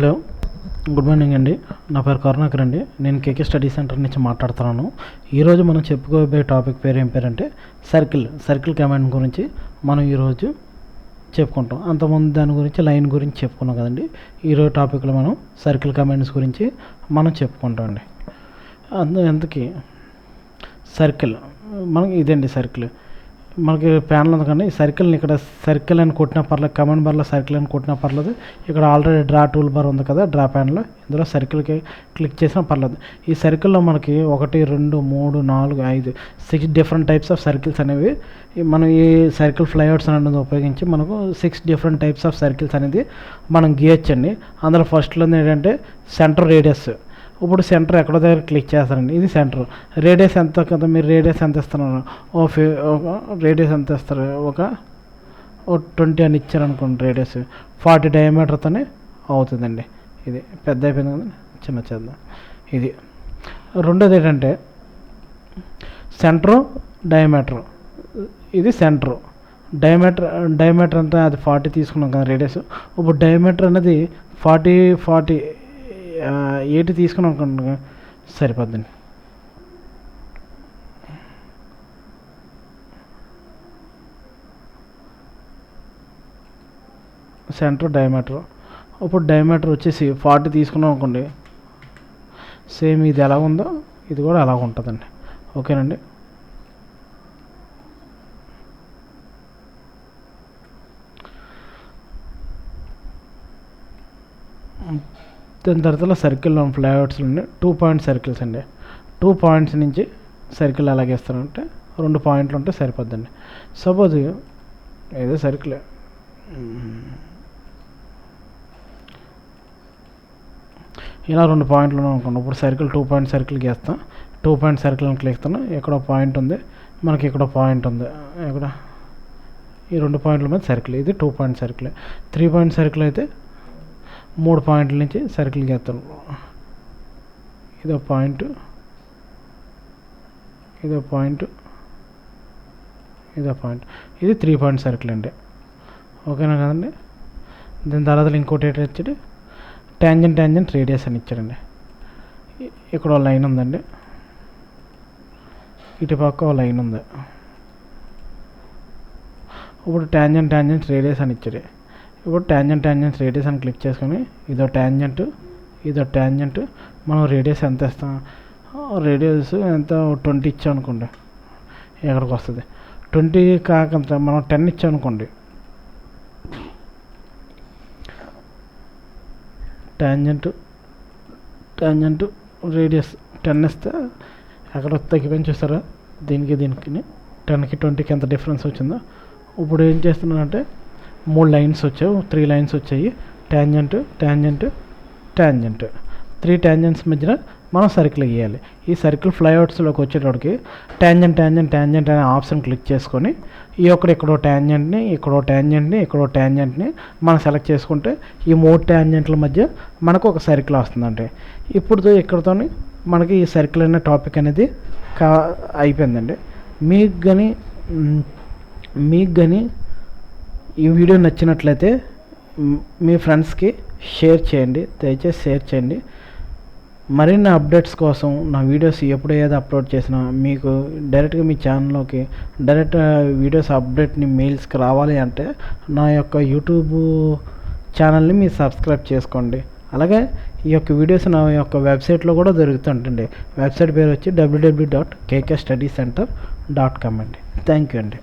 Hello, good morning అండి. నా పేరు కరుణాకర్ అండి. నేను కేకే స్టడీ సెంటర్ నుంచి మాట్లాడుతున్నాను. ఈరోజు మనం చెప్పుకోబోయే టాపిక్ పేరు ఏం పేరంటే సర్కిల్ కమాండ్ గురించి మనం ఈరోజు చెప్పుకుంటాం. అంతకుముందు దాని గురించి లైన్ గురించి చెప్పుకున్నాం కదండి. ఈరోజు టాపిక్లో మనం సర్కిల్ కమాండ్స్ గురించి మనం చెప్పుకుంటాం అండి. ఎందుకు సర్కిల్ మనకి ఇదండి. సర్కిల్ మనకి ప్యానల్ ఉంది కానీ సర్కిల్ని ఇక్కడ సర్కిల్ అని కొట్టినా పర్లేదు, కమాండ్ బార్లో సర్కిల్ అని కొట్టినా పర్లేదు. ఇక్కడ ఆల్రెడీ డ్రా టూల్ బార్ ఉంది కదా, డ్రా ప్యానల్లో ఇందులో సర్కిల్కి క్లిక్ చేసినా పర్లేదు. ఈ సర్కిల్లో మనకి 1 2 3 4 5 6 డిఫరెంట్ టైప్స్ ఆఫ్ సర్కిల్స్ అనేవి మనం ఈ సర్కిల్ ఫ్లైఅవుట్స్ అనేది ఉపయోగించి మనకు 6 డిఫరెంట్ టైప్స్ ఆఫ్ సర్కిల్స్ అనేది మనం గీయచ్చండి. అందులో ఫస్ట్లో ఏంటంటే సెంటర్ రేడియస్. ఇప్పుడు సెంటర్ ఎక్కడో దగ్గర క్లిక్ చేస్తారండి. ఇది సెంటర్. రేడియస్ ఎంత కదా, మీరు రేడియస్ ఎంత ఇస్తున్నారు, రేడియస్ ఎంత ఇస్తారు, ఒక 20 అని ఇచ్చారనుకోండి. రేడియస్ 40 డయామీటర్తోనే అవుతుందండి. ఇది పెద్ద అయిపోయింది కదా, చిన్న చేద్దాం. ఇది రెండోది ఏంటంటే సెంటరు డయామీటర్. ఇది సెంటరు. డయామీటర్ అంతా అది 40 తీసుకున్నాం కదా రేడియస్. ఇప్పుడు డయామీటర్ అనేది 80 తీసుకున్నాం అనుకోండి, సరిపోద్దండి. Centre diameter. ఇప్పుడు డయామీటర్ వచ్చేసి 40 తీసుకున్నాం అనుకోండి, సేమ్ ఇది ఎలా ఉందో ఇది కూడా అలాగ ఉంటుందండి. ఓకేనండి. దాని తర్వాత సర్కిల్లో ఫ్లైఅవుట్స్లో 2 పాయింట్ సర్కిల్స్ అండి. 2 పాయింట్స్ నుంచి సర్కిల్ ఎలాగ ఇస్తారంటే 2 పాయింట్లు ఉంటే సరిపోద్దండి. సపోజ్ ఏదో సర్కిల్ ఇలా 2 పాయింట్లు అనుకోండి. ఇప్పుడు సర్కిల్ 2 పాయింట్ సర్కిల్ గీస్తాం. 2 పాయింట్ సర్కిల్ అని క్లిక్ ఇస్తాను. ఎక్కడో పాయింట్ ఉంది మనకి, ఇక్కడ పాయింట్ ఉంది. ఇక్కడ ఈ 2 పాయింట్ల మీద సర్కిల్. ఇది 2 పాయింట్ సర్కిల్. 3 పాయింట్ సర్కిల్ అయితే 3 పాయింట్ల నుంచి సర్కిల్ గీస్తాను. ఇదో పాయింట్, ఇదో పాయింట్, ఇదో పాయింట్. ఇది 3 పాయింట్ సర్కిల్ అండి. ఓకేనా కదండి. దీని తర్వాత ఇంకోటి ఏంటి వచ్చి ట్యాంజెంట్ రేడియస్ అని ఇచ్చాడండి. ఇక్కడ లైన్ ఉందండి, ఇటు పక్క లైన్ ఉంది. ఇప్పుడు ట్యాంజెంట్ రేడియస్ అని ఇచ్చాడు. ఇప్పుడు ట్యాంజెంట్ రేడియస్ అని క్లిక్ చేసుకొని ఇదో ట్యాంజెంట్ మనం రేడియస్ ఎంత ఇస్తాం, రేడియస్ ఎంత 20 ఇచ్చాం అనుకోండి, ఎక్కడికి వస్తుంది. 20 కాకంత మనం 10 ఇచ్చాం అనుకోండి, ట్యాంజెంట్ రేడియస్ 10 ఇస్తే ఎక్కడ తగ్గిపోయి చూస్తారా, దీనికి 10కి 20కి ఎంత డిఫరెన్స్ వచ్చిందో. ఇప్పుడు ఏం చేస్తున్నానంటే 3 లైన్స్ వచ్చాయి, 3 లైన్స్ వచ్చాయి. ట్యాంజెంట్ 3 ట్యాంజెంట్స్ మధ్యన మనం సర్కిల్ గీయాలి. ఈ సర్కిల్ ఫ్లైఅవుట్స్లోకి వచ్చేటప్పటికి ట్యాంజెంట్ అనే ఆప్షన్ క్లిక్ చేసుకొని ఈ ఇక్కడో ట్యాంజెంట్ని మనం సెలెక్ట్ చేసుకుంటే ఈ 3 ట్యాంజెంట్ల మధ్య మనకు ఒక సర్కిల్ వస్తుందండి. ఇప్పుడు ఇక్కడతో మనకి ఈ సర్కిల్ అనే టాపిక్ అనేది అయిపోయిందండి. మీకు కానీ ఈ వీడియో నచ్చినట్లయితే మీ ఫ్రెండ్స్కి షేర్ చేయండి, దయచేసి షేర్ చేయండి. మరిన్ని అప్డేట్స్ కోసం నా వీడియోస్ ఎప్పుడు ఏదో అప్లోడ్ చేసినా మీకు డైరెక్ట్గా మీ ఛానల్లోకి డైరెక్ట్ వీడియోస్ అప్డేట్ని మెయిల్స్కి రావాలి అంటే నా యొక్క యూట్యూబ్ ఛానల్ని మీరు సబ్స్క్రైబ్ చేసుకోండి. అలాగే ఈ యొక్క వీడియోస్ నా యొక్క వెబ్సైట్లో కూడా దొరుకుతుంటుంది. వెబ్సైట్ పేరు వచ్చి www.kkstudycenter.com అండి. థ్యాంక్ యూ అండి.